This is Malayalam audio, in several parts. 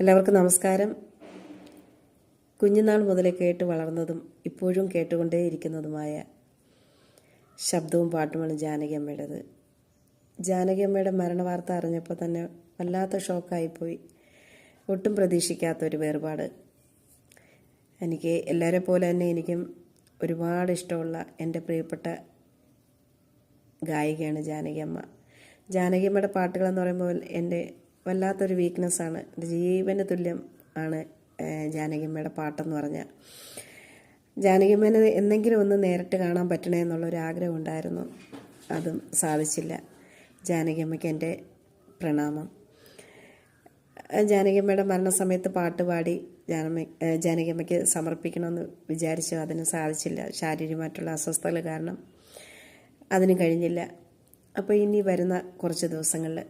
എല്ലാവർക്കും നമസ്കാരം. കുഞ്ഞുനാൾ മുതലേ കേട്ട് വളർന്നതും ഇപ്പോഴും കേട്ടുകൊണ്ടേയിരിക്കുന്നതുമായ ശബ്ദവും പാട്ടുമാണ് ജാനകി അമ്മയുടേത്. ജാനകി അമ്മയുടെ മരണവാർത്ത അറിഞ്ഞപ്പോൾ തന്നെ വല്ലാത്ത ഷോക്കായിപ്പോയി. ഒട്ടും പ്രതീക്ഷിക്കാത്തൊരു വേർപാട്. എനിക്ക് എല്ലാവരെ പോലെ തന്നെ എനിക്കും ഒരുപാട് ഇഷ്ടമുള്ള എൻ്റെ പ്രിയപ്പെട്ട ഗായികയാണ് ജാനകി അമ്മ. ജാനകി അമ്മയുടെ പാട്ടുകളെന്ന് പറയുമ്പോൾ എൻ്റെ വല്ലാത്തൊരു വീക്ക്നെസ്സാണ്. എൻ്റെ ജീവന് തുല്യം ആണ് ജാനകി അമ്മയുടെ പാട്ടെന്ന് പറഞ്ഞാൽ. ജാനകി അമ്മേനെ എന്തെങ്കിലും ഒന്ന് നേരിട്ട് കാണാൻ പറ്റണേ എന്നുള്ളൊരു ആഗ്രഹം ഉണ്ടായിരുന്നു. അതും സാധിച്ചില്ല. ജാനകി അമ്മയ്ക്ക് എൻ്റെ പ്രണാമം. ജാനകി അമ്മയുടെ മരണസമയത്ത് പാട്ട് പാടി ജാനകി അമ്മയ്ക്ക് സമർപ്പിക്കണമെന്ന് വിചാരിച്ചു. അതിന് സാധിച്ചില്ല. ശാരീരികമായിട്ടുള്ള അസ്വസ്ഥതകൾ കാരണം അതിന് കഴിഞ്ഞില്ല. അപ്പോൾ ഇനി വരുന്ന കുറച്ച് ദിവസങ്ങളിൽ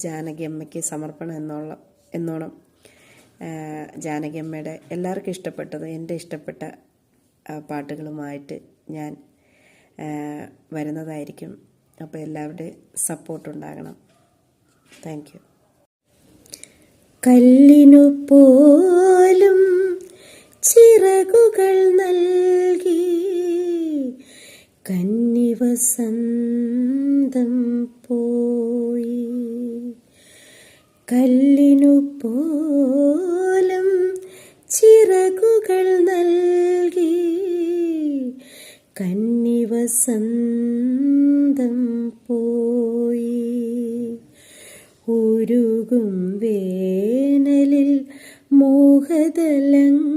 ജാനകി അമ്മയ്ക്ക് സമർപ്പണം എന്നോണം ജാനകി അമ്മയുടെ എല്ലാവർക്കും ഇഷ്ടപ്പെട്ടത് എൻ്റെ ഇഷ്ടപ്പെട്ട പാട്ടുകളുമായിട്ട് ഞാൻ വരുന്നതായിരിക്കും. അപ്പോൾ എല്ലാവരുടെയും സപ്പോർട്ടുണ്ടാകണം. Thank you. കല്ലിനു പോലും ചിറകുകൾ നൽകി കന്നിവസന്തം പോയി. കല്ലിനു പോലും ചിറകുകൾ നൽകി കന്നിവസന്തം പോയി. ഉരുകും വേനലിൽ മോഹതലങ്ങൾ